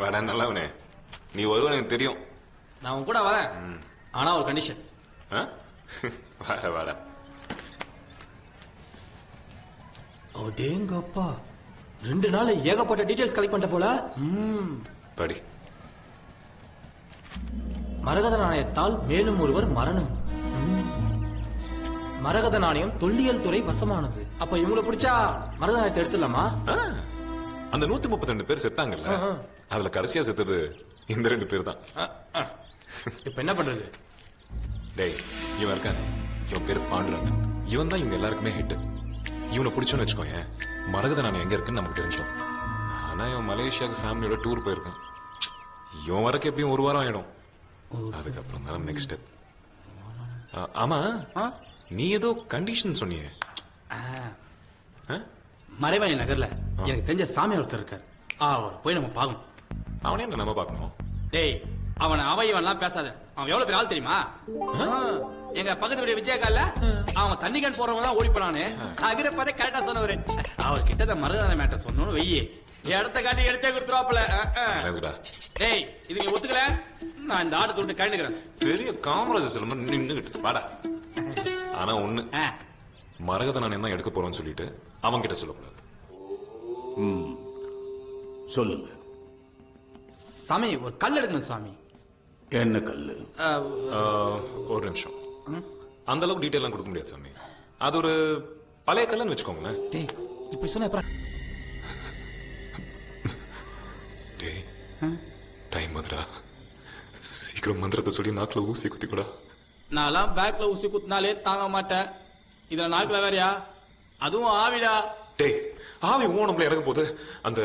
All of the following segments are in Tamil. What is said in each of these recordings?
வரேன் நல்லவனே, நீ வருவ எனக்கு தெரியும். நான் உன் கூட வரேன், ஆனா ஒரு கண்டிஷன். வர வர. அடேங்கப்பா, 2 நாள் ஏகப்பட்ட டீடைல்ஸ் கலெக்ட் பண்ணிட்ட போல. படி. மரகத நாணயத்தால் மேலும் ஒருவர் மரணம். மரகத நாணயம் தொல்லியல் துறை வசமானது. அப்ப இவங்களை பிடிச்சா மரகத நாணயத்தை எடுத்துடலாமா? அந்த 132 பேர் செத்தாங்கல்ல, அதுல கடைசியா செத்தது இந்த 2 பேர் தான். இப்ப என்ன பண்றது? டேய், இவன் இருக்கானே, இவன் பேரு பாண்டுரங்க. இவன் தான் இவங்க எல்லாருக்குமே ஹிட். இவனை பிடிச்சோன்னு வச்சுக்கோங்க, மரகத நாணயம் எங்க இருக்குன்னு நமக்கு தெரிஞ்சிடும். ஆனா இவன் மலேசியாவுக்கு ஃபேமிலியோட டூர் போயிருக்கான். இவன் வரக்கு எப்படியும் 1 வாரம் ஆயிடும். அதுக்கப்புறம் தான் நெக்ஸ்ட் ஸ்டெப். ஆமா, நீ ஏதோ கண்டிஷன் சொன்னியே. மறைவாணி நகர்ல எனக்கு தெரிஞ்ச சாமி ஒருத்தர் இருக்காரு, அவர் போய் நம்ம பார்க்கணும். அவனே என்ன நம்ம பார்க்கணும்? டேய், அவன் அவன் பேசாத. அவன் எவ்வளவு பெரிய ஆள் தெரியுமா? எங்க பக்கத்து வீடு விஜயகால அவன் தண்ணி கேன் போறவங்க தான் ஓடி போனானு அகிர பார்த்து கரெக்டா சொன்னவரு. அவர் கிட்ட மருதான மேட்டர் சொன்னோன்னு வெய்யே, இடத்த காட்டி எடுத்தே கொடுத்துருவாப்புல. டேய், இது நீ ஒத்துக்கல, நான் இந்த ஆட்டை விட்டு கண்டுக்கிறேன். பெரிய காமராஜர் நின்னுகிட்டு வாடா. ஆனா ஒண்ணு, மரகத நாணயம் தான் எடுக்க போறோம்னு சொல்லிட்டு அவங்க கிட்ட சொல்லக்கூடாது. சொல்லுங்க சாமி. ஒரு கல் எடுக்கணும் சாமி. என்ன கல்லு? ஒரு நிமிஷம். அந்த அளவுக்கு டீட்டெயிலாம் கொடுக்க முடியாது சாமி. அது ஒரு பழைய கல்லுன்னு வச்சுக்கோங்களேன். டேய், இப்படி சொன்ன அப்புறம் டேய், டைம் வந்துடா. சீக்கிரம் மந்திரத்தை சொல்லி நாக்குல ஊசி குத்தி கூட. நான்லாம் பேக்ல ஊசி குத்தினாலே தாங்க மாட்டேன், இதுல நாக்குல வேறையா? அதுவும் ஆவிடா. டேய், ஆவி ஓணம்ல இறங்க போகுது, அந்த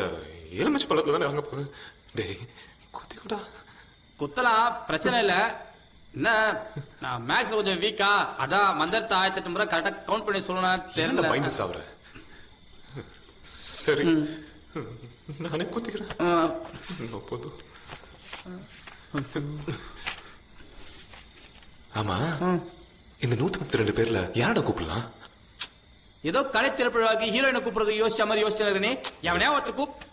எலுமிச்சு பழத்துல தானே இறங்க போகுது. டேய், குத்தி கூட. குத்தலாம், பிரச்சனை இல்ல. என்ன, நான் மேக்ஸ் கொஞ்சம் வீக்கா, அதான் மந்திரத்தை 1008 முறை கரெக்டா கவுண்ட் பண்ணி சொல்லணும் தெரியல. மைண்ட் சாவற. சரி, நானே குத்திக்கிறேன். போதும். ஆமா, இந்த 132 பேர்ல யாரட கூப்பிடலாம்? ஏதோ கலை திரைப்படவாக்கி ஹீரோயினை கூப்பிடுறது யோசிச்ச மாதிரி யோசிச்சு எவனே ஒருத்தர்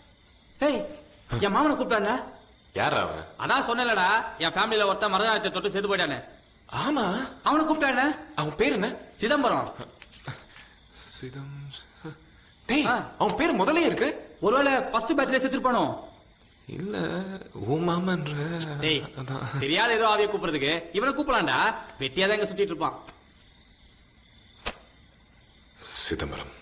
ஏய், என் மாமனை கூப்பிட்டான. யாரா அவன்? அதான் சொன்னலடா, என் ஃபேமிலியில ஒருத்தன் மரதாயத்தை தொட்டு செத்து போயிட்டானே. ஆமா, அவனை கூப்பிட்டான. அவன் பேர் என்ன? சிதம்பரம். டேய், அவன் பேர் முதல்ல இருக்கு. ஒருவேளை ஃபர்ஸ்ட் பேட்ச்ல செத்துருப்பானோ? இல்ல, ஓ மாமன்ற. டேய், தெரியாத ஏதோ ஆவிய கூப்பிடுறதுக்கு இவனை கூப்பிடலாம்டா. வெட்டியாதான் இங்க சுத்திட்டு இருப்பான். சிதம்பரம்.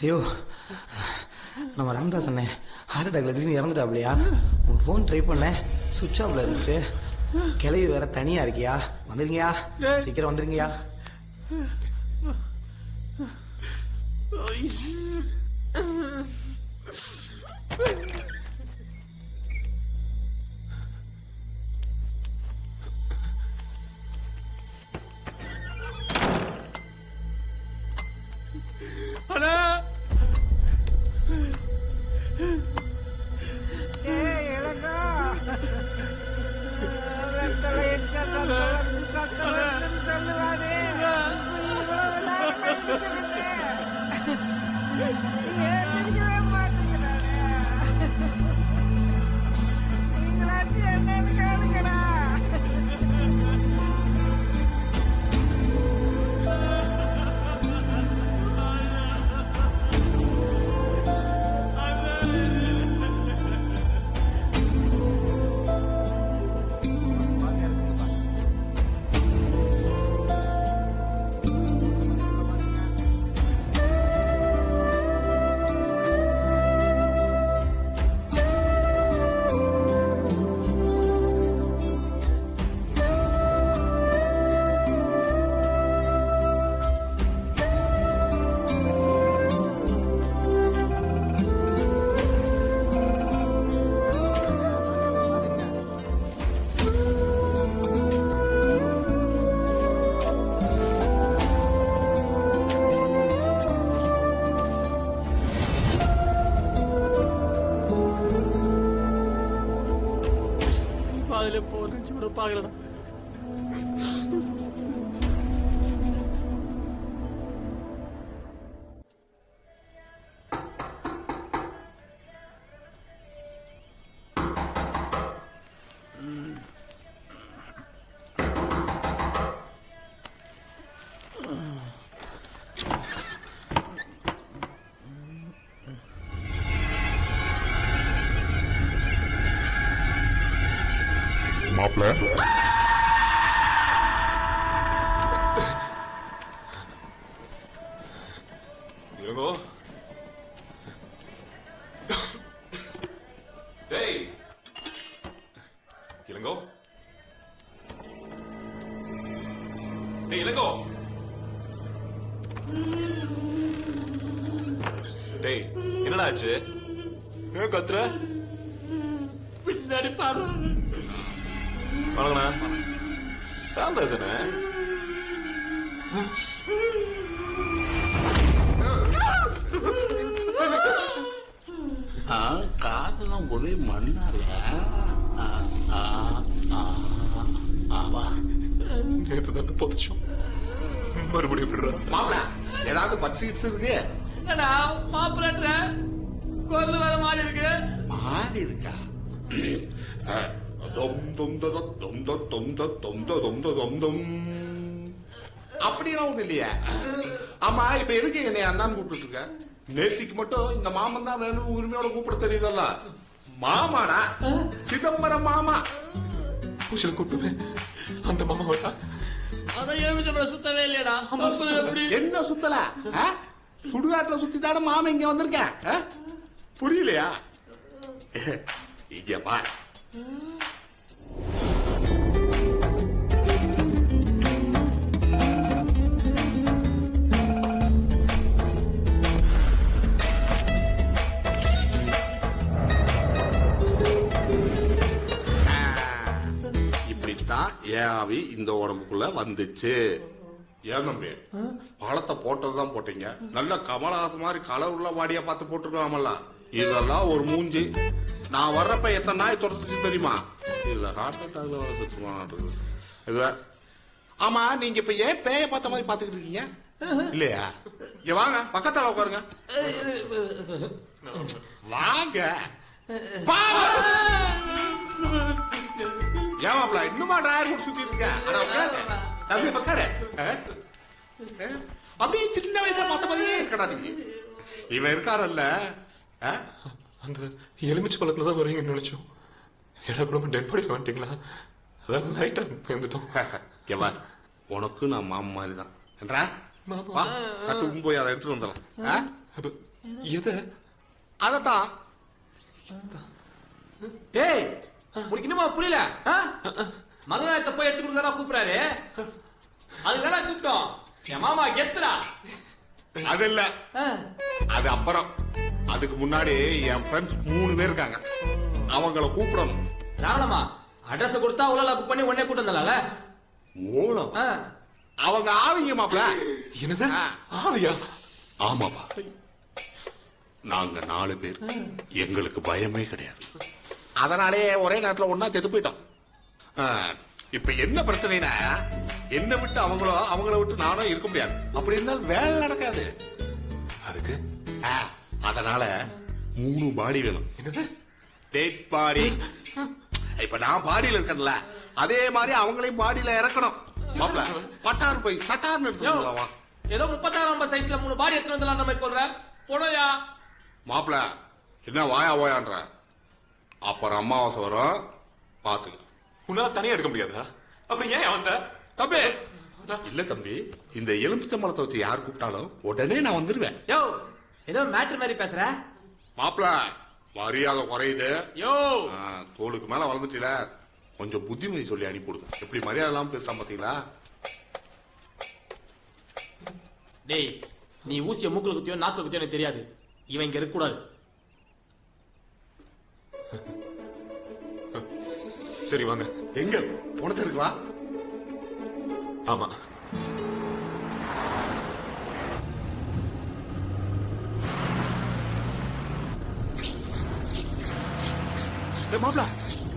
ஐயோ, நம்ம ராமதாஸ் அண்ணே ஹார்ட் அட்டாக்ல திடீர்னு இறந்துட்டாப்லையா? உங்க போன் ட்ரை பண்ணேன், சுவிட்ச் ஆஃப்ல இருந்துச்சு. கிளவி வேற தனியா இருக்கியா? வந்துருங்கயா, சீக்கிரம் வந்துருங்கயா. பாக்கலடா. இளங்கோ டேய் இளங்கோ டேய் இளங்கோ டேய் என்னடா ஆச்சு ஏன் கத்துற பின்னாடி பாரு. வணக்கண்ணா ராமதாசனே காதெல்லாம் ஒரே மண்ணால நேற்று தானே புதைச்சோம் மறுபடியும் விடுறா மாப்பிள ஏதாவது பட்சிட்ஸ் இருக்கு என்னடா மாப்பிள்ளன்ற குரல் வேற மாதிரி இருக்கு. மாறி இருக்கா தொம் தொம் தொம் தொம் தொம் தொம் தொம் தொம் தொம் அப்படிலாம் ஒண்ணு இல்லையா? ஆமா இப்ப எதுக்கு என்னை அண்ணான்னு கூப்பிட்டு இருக்க? நேத்திக்கு மட்டும் இந்த மாமன் தான் வேணும் உரிமையோட கூப்பிட தெரியுதல்ல. மாமாடா சிதம்பரம் மாமா. பூசில கூப்பிட்டு அந்த மாமா வரா அதான் எலுமிச்சம்பழம் சுத்தவே இல்லையடா. அப்புறம் எப்படி? என்ன சுத்தல? சுடுகாட்டுல சுத்தி தானே மாமா இங்க வந்திருக்கேன். புரியலையா? இங்க பாரு. இப்படித்தான் என் ஆவி இந்த உடம்புக்குள்ள வந்துச்சு. ஏன் தம்பி பழத்தை போட்டதுதான் போட்டீங்க. நல்ல கமலஹாசன் மாதிரி கலர் உள்ள வாடியா பார்த்து போட்டுருக்கலாமல்ல. இதெல்லாம் ஒரு மூஞ்சி. நான் வர்றப்ப எத்தனை நாய் துரத்துச்சு தெரியுமா? இதுல ஹார்ட் அட்டாக்ல வர ஆமா நீங்க இப்ப ஏன் பேய பார்த்த மாதிரி பாத்துக்கிட்டு இருக்கீங்க? இல்லையா? இங்க வாங்க பக்கத்தால உட்காருங்க. வாங்க ஏமாப்ல இன்னுமா டிராயர் கூட சுத்தி இருக்க? தம்பி பக்காரு அப்படியே சின்ன வயசுல பார்த்த மாதிரியே இருக்கடா நீ. இவன் இருக்காரல்ல அந்த எலுமிச்சை பழத்துல தான் வருவீங்கன்னு நினைச்சோம். எல்லா குடும்பம் டெட் பாடியில் வந்துட்டீங்களா? அதான் லைட்டா போயிருந்துட்டோம். கேவா உனக்கு நான் மாமா மாதிரி தான் என்றா வா சட்டுக்கும் போய் அதை எடுத்துட்டு வந்துடலாம். எதை? அதத்தான் டேய் உனக்கு இன்னுமா புரியல? மதுராயத்தை போய் எடுத்து கொடுக்கறா கூப்பிடாரு. அதுதானே கூப்பிட்டோம். என் மாமா கெத்துறா. அது இல்ல, அது அப்புறம். அதுக்கு முன்னாடி என் ஃப்ரெண்ட்ஸ் 3 பேர் இருக்காங்க. அவங்கள கூப்பிடணும். தாராளமா அட்ரஸ் கொடுத்தா உள்ள புக் பண்ணி உடனே கூட்டம் தரல. மூலம் அவங்க ஆவிங்க மாப்ள. என்னது ஆவியா? ஆமாப்பா நாங்க 4 பேர். எங்களுக்கு பயமே கிடையாது. அதனாலே ஒரே நேரத்துல ஒன்னா செத்து போயிட்டோம். இப்ப என்ன பிரச்சனைனா என்ன விட்டு அவங்கள விட்டு நானும் இருக்க முடியாது. அப்படி இருந்தாலும் வேலை நடக்காது. அதுக்கு அதனால 3 பாடி வேணும். என்னது? Dead body. இப்ப நான் பாடியில இருக்கேன்ல அதே மாதிரி அவங்களையும் பாடியில இறக்கணும். மாப்ள பட்டார் போய் சட்டார்னு எடுத்துக்கலாம். ஏதோ 36 சைஸ்ல 3 பாடி எடுத்து வந்துடலாம் மாதிரி சொல்ற போனோயா? மாப்ள என்ன வாயா ஓயான்ற? அப்புறம் அமாவாசை வரும் பாத்துக்க. உன்னால தனியா எடுக்க முடியாதா? அப்புறம் ஏன் வந்த? தம்பி இல்ல தம்பி, இந்த எலுமிச்சம்பழத்தை வச்சு யார் கூப்பிட்டாலும் உடனே நான் வந்துருவேன். யோ ஏதோ மேட்டர் மாதிரி பேசுற. மாப்ள மரியாதை குறையுது. யோ தோளுக்கு மேல வளர்ந்துட்டீல, கொஞ்சம் புத்திமதி சொல்லி அனுப்பிவிடுது. எப்படி மரியாதை எல்லாம் பேசுறான் பாத்தீங்களா? டேய் நீ ஊசிய மூக்குல குத்தியோ நாக்குல குத்தியோ எனக்கு தெரியாது. இவன் இங்க இருக்க கூடாது. சரி வாங்க. எங்க உனக்கு எடுக்கவா? ஆமா மாப்ள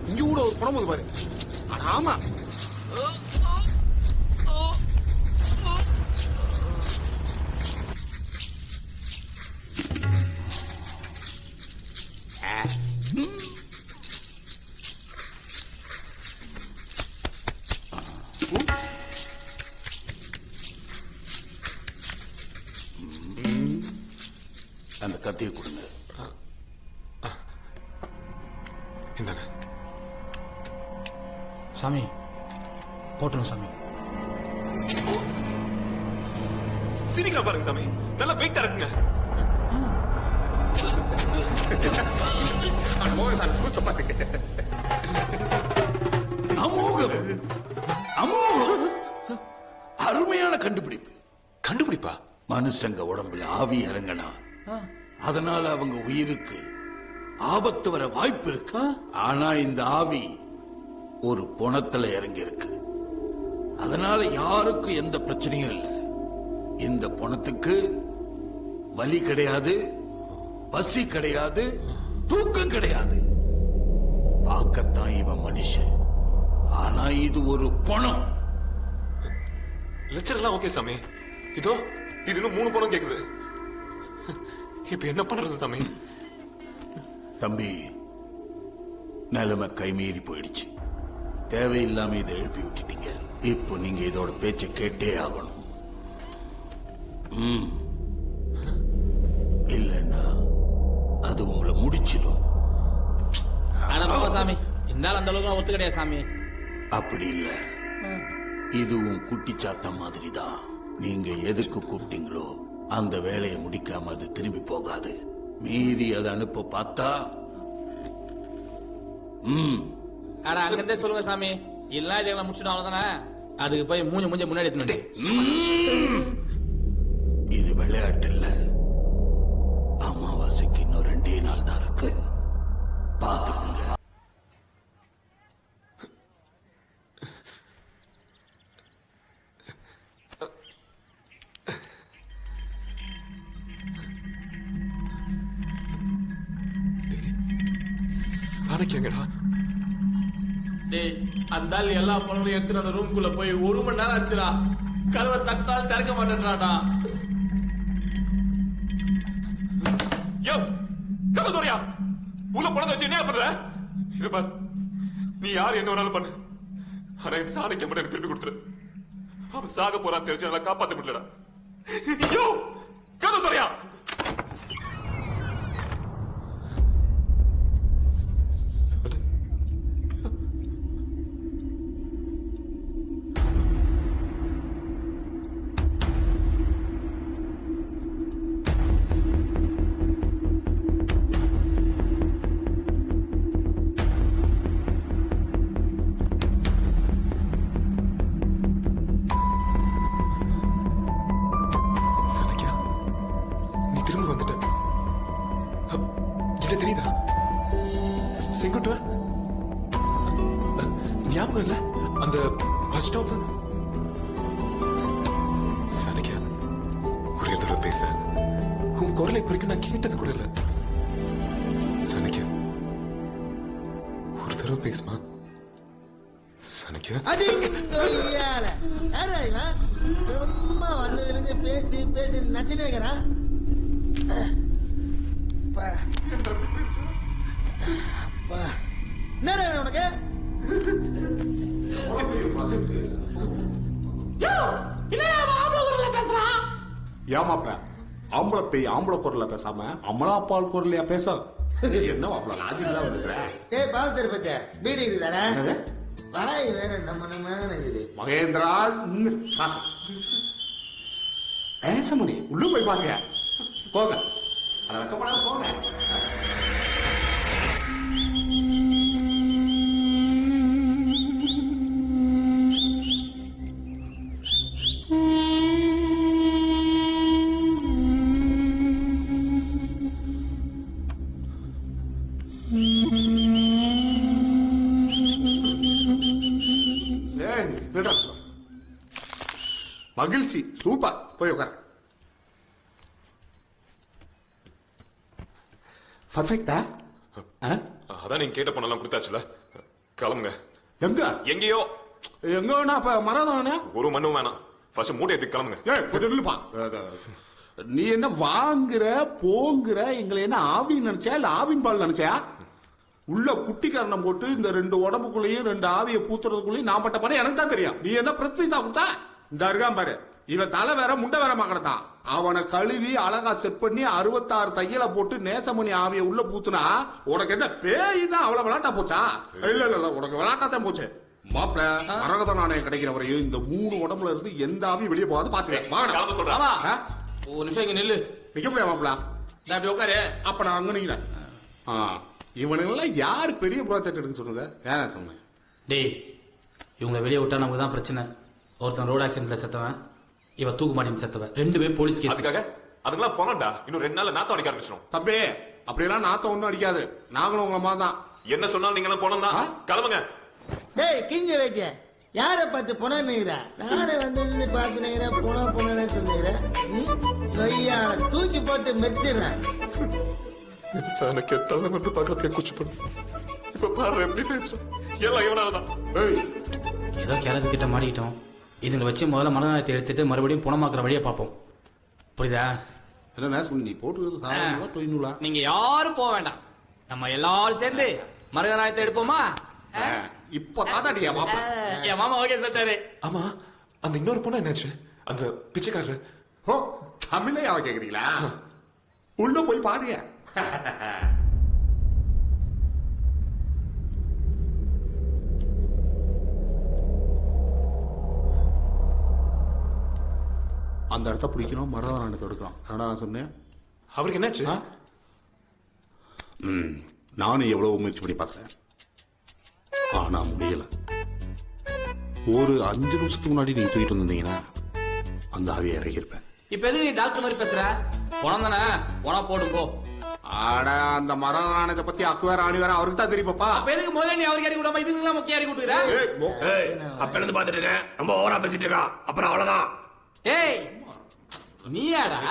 இங்க கூட ஒரு குணம் பாரு. ஆமா அந்த கத்தியை கொடுங்க. இந்தாங்க. சாமி போட்டுரும் சாமி. சிரிக்கலாம் பாருங்க சாமி, நல்லா வெயிட்டா இருக்குங்க. அமோகம் அமோகம், அருமையான கண்டுபிடிப்பு. கண்டுபிடிப்பா? மனுஷங்க உடம்புல ஆவி இறங்கினா அதனால அவங்க உயிருக்கு ஆபத்து வர வாய்ப்பு இருக்கு. ஆனா இந்த ஆவி ஒரு பொணத்துல இறங்கி இருக்கு, அதனால யாருக்கும் எந்த பிரச்சனையும் இல்லை. இந்த பொணத்துக்கு வலி கிடையாது, பசி கிடையாது, தூக்கம் கிடையாது. பார்க்கத்தான் இவன் மனுஷன், ஆனா இது ஒரு பொணம். லெக்சர்லாம் ஓகே சாமி, இதோ இது இன்னும் 3 பணம் கேக்குது. இப்ப என்ன பண்றது சாமி? தம்பி, நிலைமை கைமீறி போயிடுச்சு. தேவையில்லாம இதை எழுப்பி விட்டுட்டீங்க. இப்போ நீங்க இதோட பேச்சை கேட்டே ஆகணும். இல்லைன்னா அது உங்களை முடிச்சிடும். ஆனா போங்க சாமி, இருந்தாலும் அந்த அளவுக்கு ஒத்து கிடையாது சாமி. அப்படி இல்ல, இதுவும் குட்டி சாத்தம் மாதிரி தான். நீங்க எதுக்கு கூப்பிட்டீங்களோ அந்த வேலையை முடிக்காம அது திரும்பி போகாது. மீறி அதை அனுப்ப பார்த்தா ஆனா அங்கிருந்தே சொல்லுங்க சாமி, இல்ல இதுங்களை முடிச்சுட்டு அவ்வளவுதானே. அதுக்கு போய் மூஞ்ச முன்னாடி எடுத்துட்டு இது விளையாட்டு இல்ல. அமாவாசைக்கு இன்னும் 2 நாள் தான் இருக்கு, பாத்துக்கோங்க. சாணக்கியங்கடா, டேய், அந்த ஆள் எல்லா பொருளையும் எடுத்துட்டு அந்த ரூம்குள்ள போய் 1 மணி நேரம் ஆச்சுடா. கதவை தட்டால் திறக்க மாட்டேன்றாடா. யோ கபதோரியா, உள்ள பணத்தை வச்சு என்ன பண்ற? இது பாரு, நீ யார் என்ன வேணாலும் பண்ணு, ஆனா இந்த சாணக்கிய மட்டும் எனக்கு திருப்பி கொடுத்துரு. அவன் சாக போறான் தெரிஞ்சு நல்லா காப்பாத்த முடியலடா. யோ கபதோரியா, தெரியுதா? செங்குட்டுவ ஞாபகம் இல்ல? அந்த பஸ் ஸ்டாப். சனிக்கா, ஒரே தடவை பேச உன் குரலை இப்ப வரைக்கும் நான் கேட்டது கூட இல்ல. சனிக்கா, ஒரு தடவை பேசுமா? சனிக்கா, சும்மா வந்ததுல இருந்து பேசி பேசி நச்சுன்னு இருக்கிறான். என்னடா உனக்கு? ஏமாப்ப ஆம்பளை பேய் ஆம்பளை குரல்ல பேசாம அமலாப்பால் குரலையா பேச? என்ன மாப்பிள லாஜிக்கலா வந்துக்கிற? ஏய் பால் சரி பத்த பீடி இருக்குதானே? வாய் வேற நம்ம இருக்குது. மகேந்திரா, பேச முடியும். உள்ள போய் பாருங்க, போங்க. அதை வைக்கப்படாத போங்க. மகிழ்ச்சி, சூப்பர். போய் உட்கார. பர்ஃபெக்டா? அதான் நீங்க கேட்ட பணம் கொடுத்தாச்சுல, கிளம்புங்க. எங்க? எங்கேயோ. எங்க வேணா? அப்ப மரம் ஒரு மண்ணும் வேணாம், ஃபர்ஸ்ட் மூட்டை எடுத்து கிளம்புங்க. கொஞ்சம் நில்லுப்பா. நீ என்ன வாங்குற போங்குற? எங்களை என்ன ஆவின்னு நினைச்சா இல்ல ஆவின் பால் நினைச்சா? உள்ள குட்டி கரணம் போட்டு இந்த 2 உடம்புக்குள்ளேயும் 2 ஆவியை பூத்துறதுக்குள்ளேயும் நான் பட்ட படம் எனக்கு தான் தெரியும். நீ என்ன பிரத்வீசா கொடுத்தா? இந்த இருக்கான் பாரு, இவன் தலை வேற முண்டை வேற மாக்கடத்தான். அவனை கழுவி அழகா செட் பண்ணி 66 தையலை போட்டு நேசமணி ஆவிய உள்ள பூத்துனா உனக்கு என்ன பேய்னா அவ்வளவு விளாட்டா போச்சா? இல்ல இல்ல, உனக்கு விளாட்டாதான் போச்சு. மாப்பிள மரகத நாணயம் கிடைக்கிற வரையும் இந்த 3 உடம்புல இருந்து எந்த ஆவி வெளியே போகாது பாத்துக்கேன் வாங்க ஆமா ஒரு நிமிஷம் இங்க நில்லு. நிக்க முடியாது மாப்பிள. நான் அப்படி உட்காரு. அப்ப நான் அங்க நிக்கிறேன். இவனுங்கெல்லாம் யாரு பெரிய ப்ராஜெக்ட் எடுக்க சொன்னத? ஏன் சொன்னேன்? டேய் இவங்களை வெளியே விட்டா நமக்கு தான் பிரச்சனை. ஒருத்தன் ரோட் ஆக்சிடென்ட்ல செத்தவன், இவ தூக்கு மாட்டின்னு செத்தவன், 2 பேர் போலீஸ் கேஸ். அதுக்காக அதுக்கெல்லாம் போனடா. இன்னும் 2 நாள்ல நாத்தம் அடிக்க ஆரம்பிச்சிடும். தம்பி அப்படியெல்லாம் நாத்தம் ஒண்ணும் அடிக்காது. நாங்களும் உங்க அம்மா தான். என்ன சொன்னாலும் நீங்க எல்லாம் போனோம்னா கிளம்புங்க. டேய் கிங்க வைக்க யார பார்த்து பொண்ணுங்கிற? நானே வந்து பார்த்துனுங்கிற பொண்ணு சொல்லுகிறேன். கையால தூக்கி போட்டு மெச்சிடுறேன். எனக்கு எத்தனை வந்து பாக்கிறதுக்கு குச்சி பண்ணு. இப்ப பாரு எப்படி பேசுறேன். எல்லாம் இவனாலதான். ஏதோ கிளத்து கிட்ட மாட்டிக்கிட்டோம். இதுங்களை வச்சு முதல்ல மனநலத்தை எடுத்துட்டு மறுபடியும் புனமாக்குற வழியை பார்ப்போம். புரியுதா? என்ன நேஸ் பண்ணி நீ போட்டு தொய்நூலா? நீங்க யாரும் போக வேண்டாம். நம்ம எல்லாரும் சேர்ந்து மருதநாயத்தை எடுப்போமா? இப்ப தாட்டாடியா மாப்பிள? என் மாமா ஓகே சொல்லிட்டாரு. ஆமா அந்த இன்னொரு பொண்ணு என்னாச்சு? அந்த பிச்சைக்காரர். ஓ தமிழே அவ கேக்குறீங்களா? உள்ள போய் பாருங்க. அந்த இடத்த பிடிக்கணும், மரதம் நாணயத்தை எடுக்கணும். நான் சொன்னேன். அவருக்கு என்னாச்சு? நானும் எவ்வளவு முயற்சி பண்ணி பார்த்தேன், ஆனா முடியல. ஒரு 5 நிமிஷத்துக்கு முன்னாடி நீங்க தூக்கிட்டு வந்தீங்கன்னா அந்த ஆவியை இறக்கியிருப்பேன். இப்ப எதுக்கு நீ டாக்டர் மாதிரி பேசுற? பணம் தானே, பணம் போடும் போ. ஆட அந்த மரத நாணயத்தை பத்தி அக்கு வேற ஆணி வேற அவருக்கு தான் தெரியுமாப்பா. அப்ப எதுக்கு முதல்ல நீ அவருக்கு இறக்கி விடாம இதுக்கு முக்கிய இறக்கி விட்டுக்கிற? அப்ப இருந்து பாத்துட்டு இருக்கேன். ரொம்ப ஓவரா பேசிட்டு இருக்கா. அப்புறம் அவ்வளவுதான். ஏய் நீயாடா?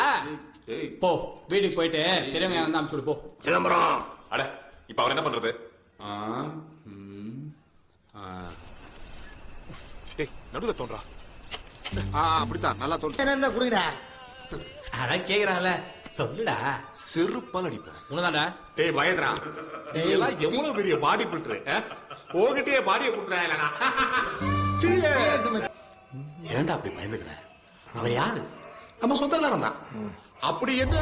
போ வீட்டுக்கு போயிட்டு பெரியவங்க யாரும் அனுப்பிச்சு விடு போ. சிதம்பரம் அட இப்ப அவர் என்ன பண்றது? டேய் நடுவுல தோன்றா. அப்படித்தான் நல்லா தோன்று. என்ன குடிடா? அதான் கேக்குறாங்கல்ல, சொல்லுடா. செருப்பால் அடிப்பேன். உனதாண்டா? டேய் பயந்துடா. எல்லாம் எவ்வளவு பெரிய பாடி பில்டர். போகிட்டே பாடியை கொடுக்குறாங்க. ஏன்டா அப்படி பயந்துக்கிற? அவன் யாரு? நம்ம சொந்தக்காரன் தான். அப்படி என்ன